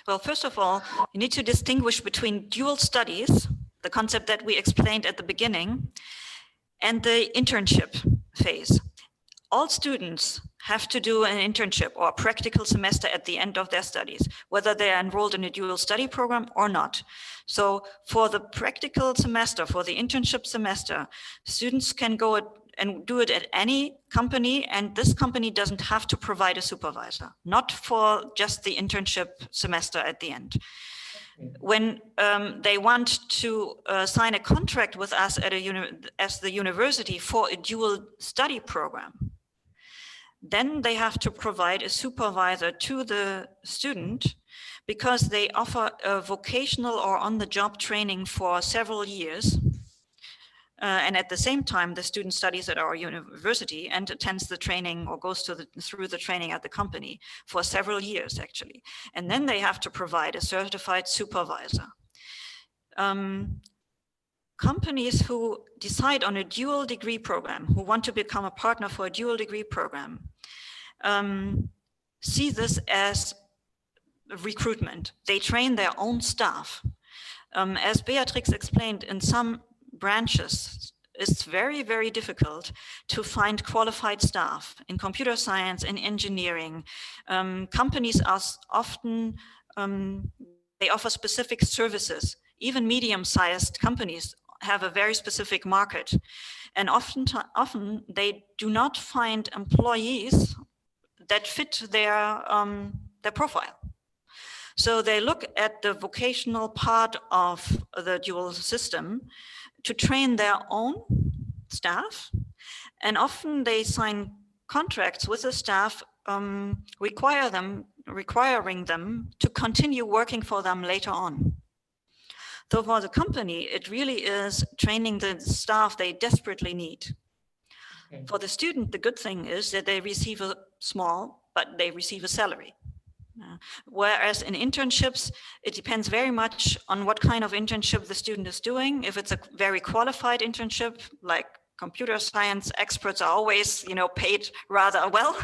Well, first of all, you need to distinguish between dual studies, the concept that we explained at the beginning, and the internship phase. All students have to do an internship or a practical semester at the end of their studies, whether they are enrolled in a dual study program or not. So for the practical semester, for the internship semester, students can go and do it at any company, and this company doesn't have to provide a supervisor, not for just the internship semester at the end. When they want to sign a contract with us as the university for a dual study program, then they have to provide a supervisor to the student, because they offer a vocational or on-the-job training for several years. And at the same time, the student studies at our university and attends the training or goes through the training at the company for several years, actually. And then they have to provide a certified supervisor. Companies who decide on a dual degree program, who want to become a partner for a dual degree program, see this as recruitment. They train their own staff. As Beatrix explained, in some branches, it's very, very difficult to find qualified staff in computer science and engineering. Companies are often, they offer specific services. Even medium-sized companies have a very specific market. And often they do not find employees that fit their profile. So they look at the vocational part of the dual system to train their own staff. And often they sign contracts with the staff requiring them to continue working for them later on. So for the company, it really is training the staff they desperately need. Okay. For the student, the good thing is that they receive a small, but they receive a salary. Whereas in internships, it depends very much on what kind of internship the student is doing. If it's a very qualified internship, like computer science experts are always, paid rather well.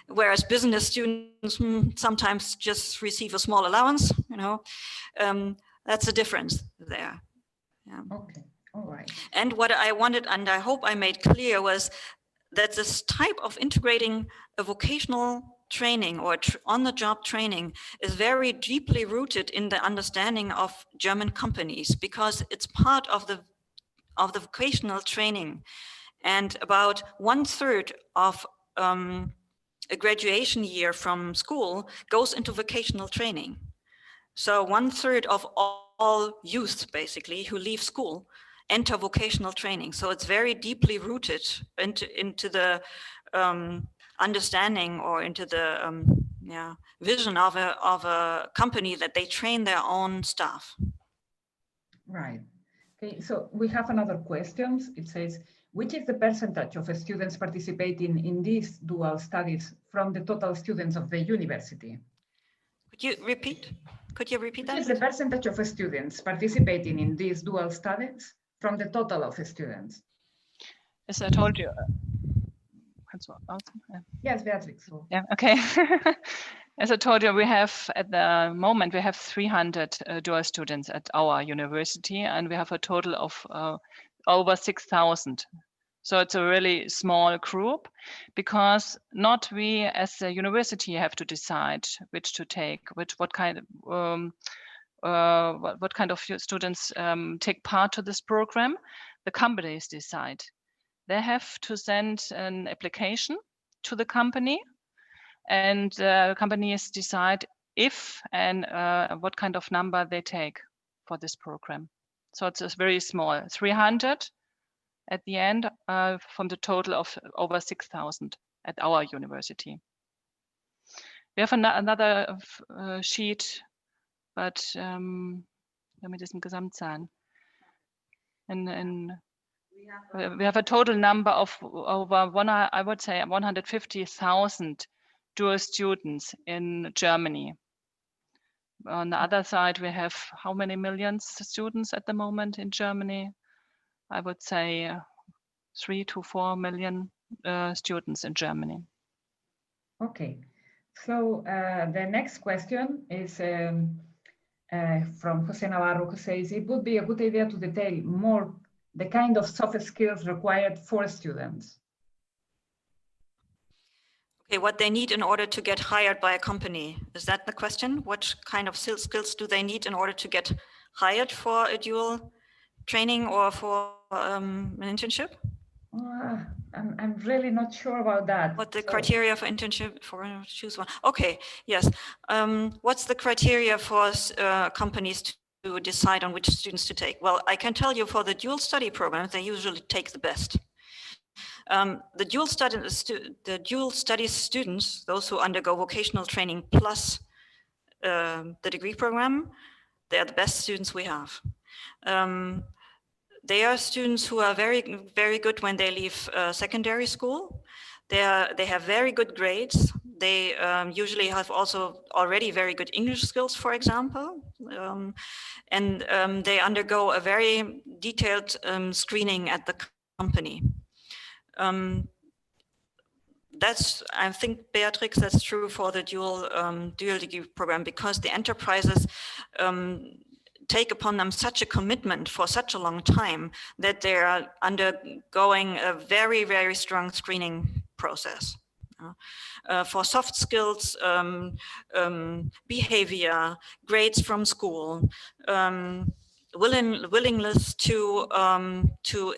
Whereas business students sometimes just receive a small allowance, that's a difference there. Yeah. Okay, all right. And what I wanted, and I hope I made clear, was that this type of integrating a vocational training or on-the-job training is very deeply rooted in the understanding of German companies, because it's part of the vocational training, and about 1/3 of a graduation year from school goes into vocational training. So 1/3 of all youth, basically, who leave school enter vocational training. So it's very deeply rooted into the understanding or into the vision of a company, that they train their own staff. Right. Okay, so we have another question. It says, which is the percentage of students participating in these dual studies from the total students of the university? Could you repeat? Could you repeat that? Which is the percentage of students participating in these dual studies from the total of students? As I told you. Yes, Beatrix. So. Yeah, okay. As I told you, we have at the moment, we have 300 dual students at our university, and we have a total of over 6,000. So it's a really small group, because not we as a university have to decide which to take, what kind of students take part to this program. The companies decide. They have to send an application to the company, and companies decide if and what kind of number they take for this program. So it's very small, 300 at the end from the total of over 6,000 at our university. We have another sheet, but damit ist ein Gesamtzahlen. We have a total number of over I would say 150,000 dual students in Germany. On the other side, we have how many millions students at the moment in Germany? I would say 3 to 4 million students in Germany. Okay, so the next question is from Jose Navarro, who says it would be a good idea to detail more the kind of soft skills required for students. Okay, what they need in order to get hired by a company. Is that the question? What kind of skills do they need in order to get hired for a dual training or for an internship? I'm really not sure about that. What the criteria for internship, for choose one? Okay, yes. What's the criteria for companies to decide on which students to take? Well, I can tell you for the dual study programs, they usually take the best. The dual studies students, those who undergo vocational training plus the degree program, they are the best students we have. They are students who are very, very good when they leave secondary school. They have very good grades. They usually have also already very good English skills, for example. And they undergo a very detailed screening at the company. That's, I think, Beatrix, that's true for the dual degree program, because the enterprises take upon them such a commitment for such a long time that they are undergoing a very, very strong screening process. For soft skills, behavior, grades from school, willingness to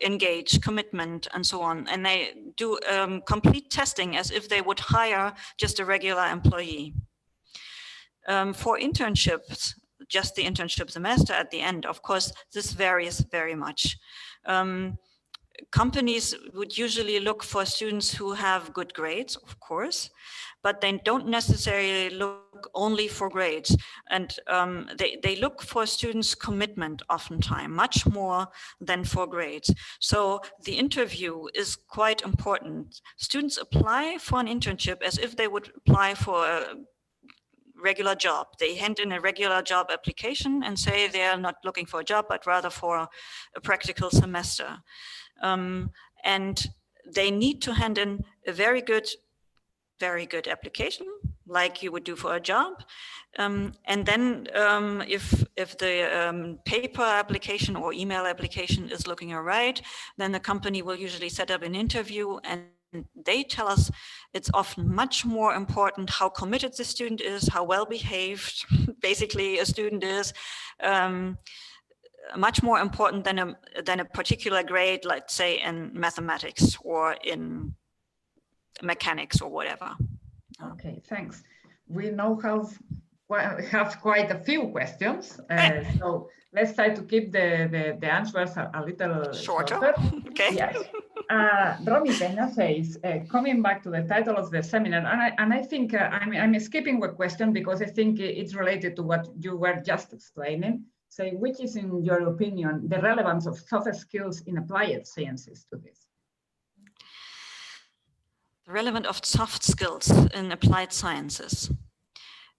engage, commitment, and so on. And they do complete testing as if they would hire just a regular employee. For internships, just the internship semester at the end, of course, this varies very much. Companies would usually look for students who have good grades, of course, but they don't necessarily look only for grades. And they look for students' commitment oftentimes, much more than for grades. So the interview is quite important. Students apply for an internship as if they would apply for a regular job. They hand in a regular job application and say they are not looking for a job, but rather for a practical semester. And they need to hand in a very good application, like you would do for a job. And then if the paper application or email application is looking all right, then the company will usually set up an interview, and they tell us it's often much more important how committed the student is, how well behaved basically a student is, much more important than a particular grade, let's say in mathematics or in mechanics or whatever. Okay, thanks. We now have quite a few questions, so let's try to keep the answers a little shorter. Okay. Yes. Romy Peña says, coming back to the title of the seminar, and I think I'm skipping a question because I think it's related to what you were just explaining. Say, which is, in your opinion, the relevance of soft skills in applied sciences to this? The relevance of soft skills in applied sciences.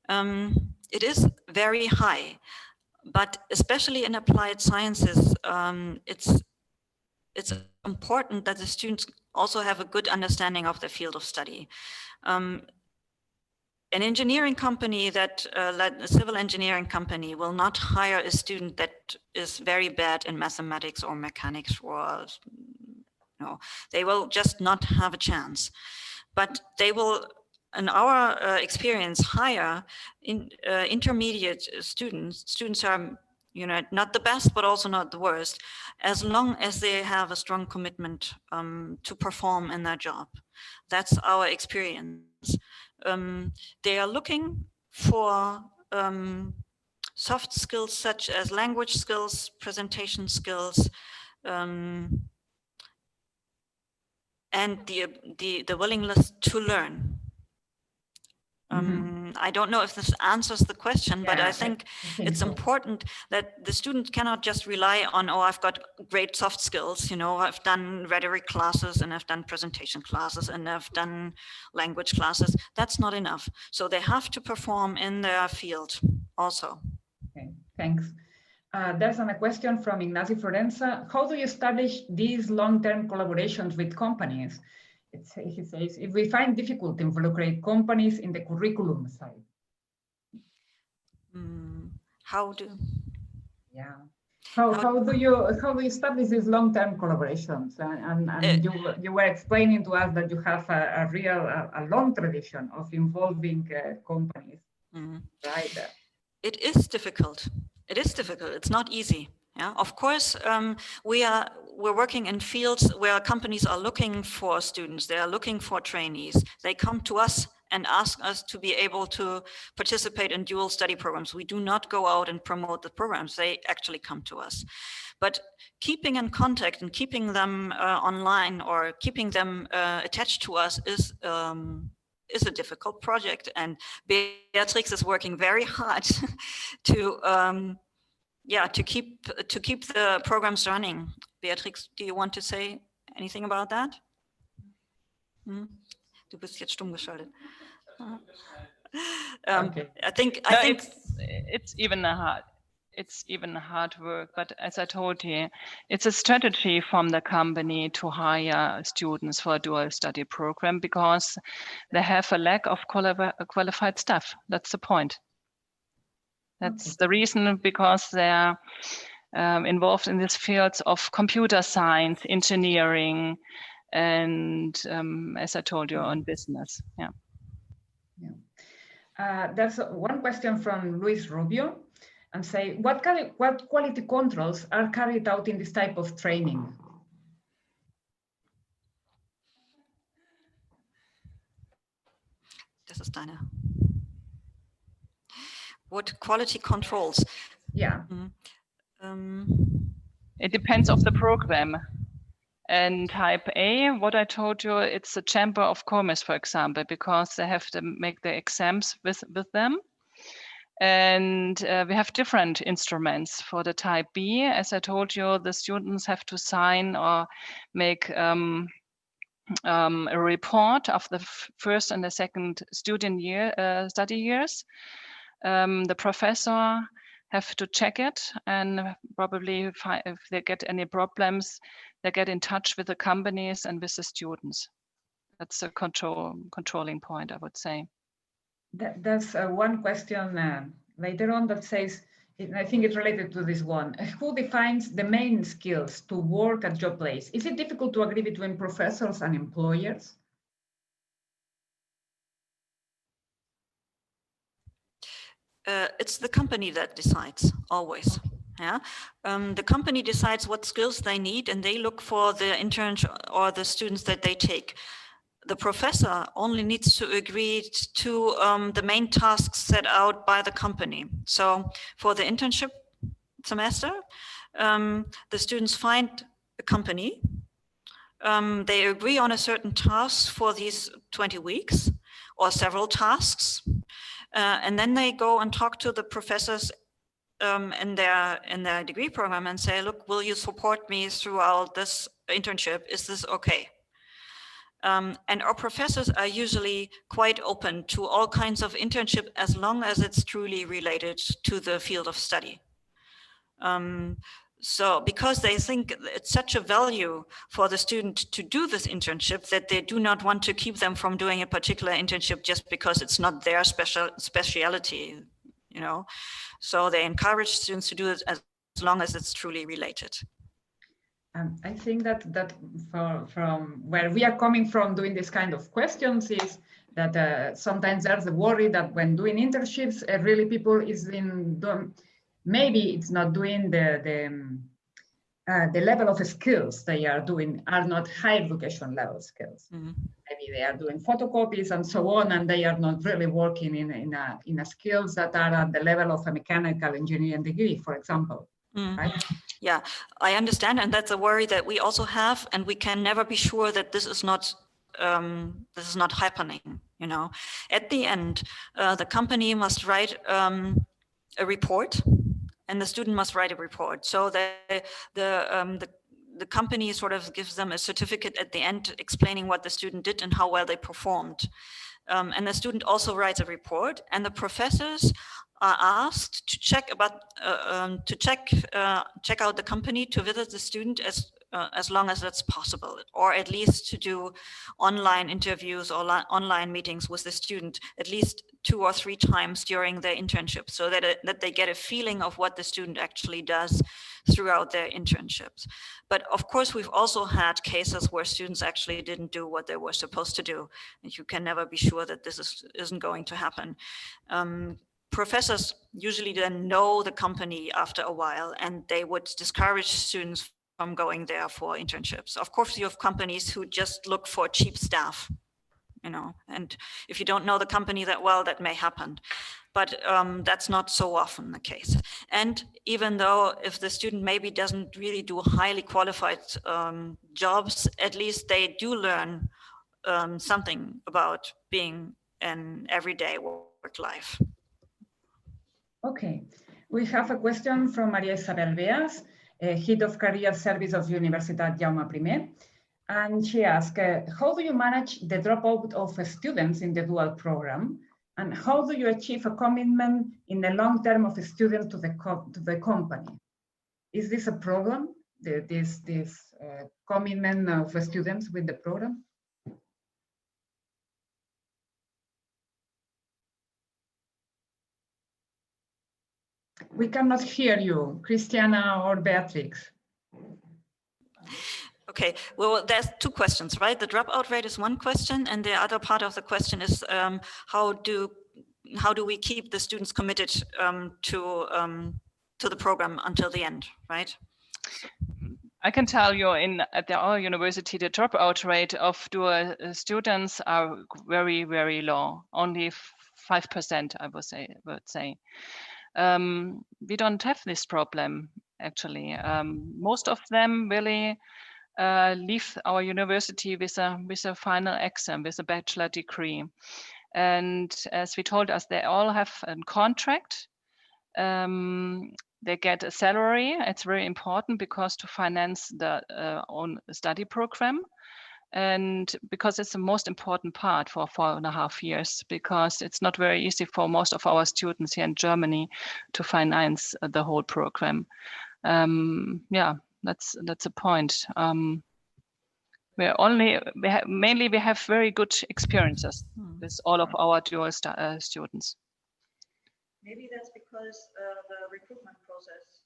It is very high, but especially in applied sciences, it's important that the students also have a good understanding of the field of study. An engineering company like a civil engineering company will not hire a student that is very bad in mathematics or mechanics, or no, they will just not have a chance. But they will, in our experience, hire intermediate students. Students are, you know, not the best, but also not the worst, as long as they have a strong commitment to perform in their job. That's our experience. They are looking for soft skills such as language skills, presentation skills, and the willingness to learn. I don't know if this answers the question, but I think it's important that the student cannot just rely on, oh, I've got great soft skills, you know, I've done rhetoric classes and I've done presentation classes and I've done language classes. That's not enough. So they have to perform in their field also. Okay, thanks. There's a question from Ignacio Florenza. How do you establish these long-term collaborations with companies? He says, if we find difficult to involve companies in the curriculum side. How do you establish these long-term collaborations? And you were explaining to us that you have a long tradition of involving companies, right? It is difficult. It is difficult. It's not easy. Yeah, of course, we're working in fields where companies are looking for students. They are looking for trainees. They come to us and ask us to be able to participate in dual study programs. We do not go out and promote the programs. They actually come to us. But keeping in contact and keeping them online or keeping them attached to us is a difficult project. And Beatrix is working very hard to keep the programs running. Beatrix, do you want to say anything about that? Du bist jetzt stumm geschaltet. I think it's even hard work, but as I told you, it's a strategy from the company to hire students for a dual study program because they have a lack of qualified staff. That's the point. That's the reason, because they're involved in these fields of computer science, engineering, and as I told you, on business. There's one question from Luis Rubio, and say, what quality controls are carried out in this type of training? Das ist deine. What quality controls? Yeah. It depends on the program. And type A, what I told you, it's a Chamber of Commerce, for example, because they have to make the exams with them. And we have different instruments for the type B. As I told you, the students have to sign or make a report of the first and the second student year, study years. The professor have to check it, and probably if they get any problems, they get in touch with the companies and with the students. That's a controlling point, I would say. There's one question later on that says, I think it's related to this one. Who defines the main skills to work at your place? Is it difficult to agree between professors and employers? It's the company that decides, always. Yeah, the company decides what skills they need, and they look for the interns or the students that they take. The professor only needs to agree to the main tasks set out by the company. So for the internship semester, the students find a company. They agree on a certain task for these 20 weeks or several tasks. And then they go and talk to the professors in their degree program and say, look, will you support me throughout this internship? Is this okay? And our professors are usually quite open to all kinds of internship as long as it's truly related to the field of study. So because they think it's such a value for the student to do this internship that they do not want to keep them from doing a particular internship just because it's not their specialty, you know. So they encourage students to do it as long as it's truly related. I think that from where we are coming from doing this kind of questions is that sometimes there's a worry that when doing internships, really people is maybe it's not doing the level of skills they are doing are not high education level skills. Mm-hmm. Maybe they are doing photocopies and so on, and they are not really working in a skills that are at the level of a mechanical engineering degree, for example. Mm. Right? Yeah, I understand, and that's a worry that we also have, and we can never be sure that this is not happening. You know, at the end, the company must write a report, and the student must write a report. So the company sort of gives them a certificate at the end explaining what the student did and how well they performed. And the student also writes a report, and the professors are asked to check out the company, to visit the student as long as that's possible, or at least to do online interviews or online meetings with the student at least 2 or 3 times during their internship, so that they get a feeling of what the student actually does throughout their internships. But of course, we've also had cases where students actually didn't do what they were supposed to do, and you can never be sure that this isn't going to happen. Professors usually then know the company after a while, and they would discourage students from going there for internships. Of course, you have companies who just look for cheap staff, you know, and if you don't know the company that well, that may happen. But that's not so often the case. And even though if the student maybe doesn't really do highly qualified jobs, at least they do learn something about being an everyday work life. Okay, we have a question from Maria Isabel Beas, Head of Career Service of Universitat Jaume I. And she asked, how do you manage the dropout of students in the dual program? And how do you achieve a commitment in the long term of a student to the company? Is this a problem, this commitment of students with the program? We cannot hear you, Christiana or Beatrix. Okay, well, there's 2 questions, right? The dropout rate is one question, and the other part of the question is how do we keep the students committed to the program until the end, right? I can tell you at our university, the dropout rate of dual students are very, very low, only 5%, I would say. We don't have this problem, actually. Most of them really leave our university with a final exam, with a bachelor degree. And as we told us, they all have a contract. They get a salary. It's very important because to finance the own study program. And because it's the most important part for 4.5 years, because it's not very easy for most of our students here in Germany to finance the whole program. Yeah, that's a point. Mainly we have very good experiences with all of our dual students. Maybe that's because the recruitment process.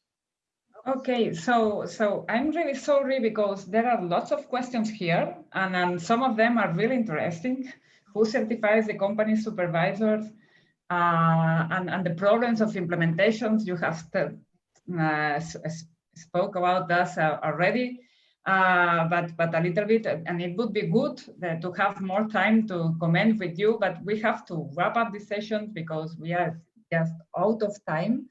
Okay, so I'm really sorry because there are lots of questions here, and some of them are really interesting. Who certifies the company supervisors, and the problems of implementations? You have spoke about that already, but a little bit, and it would be good to have more time to comment with you, but we have to wrap up this session because we are just out of time.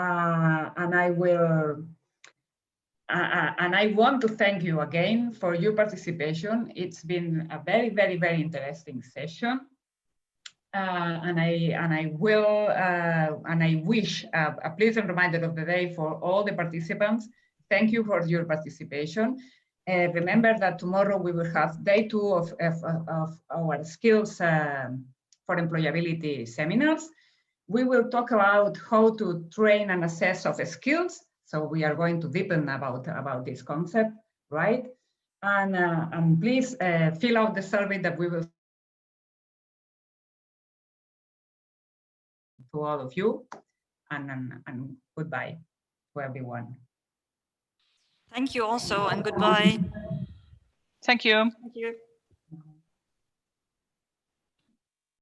And I want to thank you again for your participation. It's been a very, very, very interesting session. And I wish a pleasant reminder of the day for all the participants. Thank you for your participation. Remember that tomorrow we will have day 2 of our Skills for Employability seminars. We will talk about how to train and assess of skills. So we are going to deepen about this concept, right? And please fill out the survey that we will to all of you, and goodbye to everyone. Thank you also, and goodbye. Thank you. Thank you.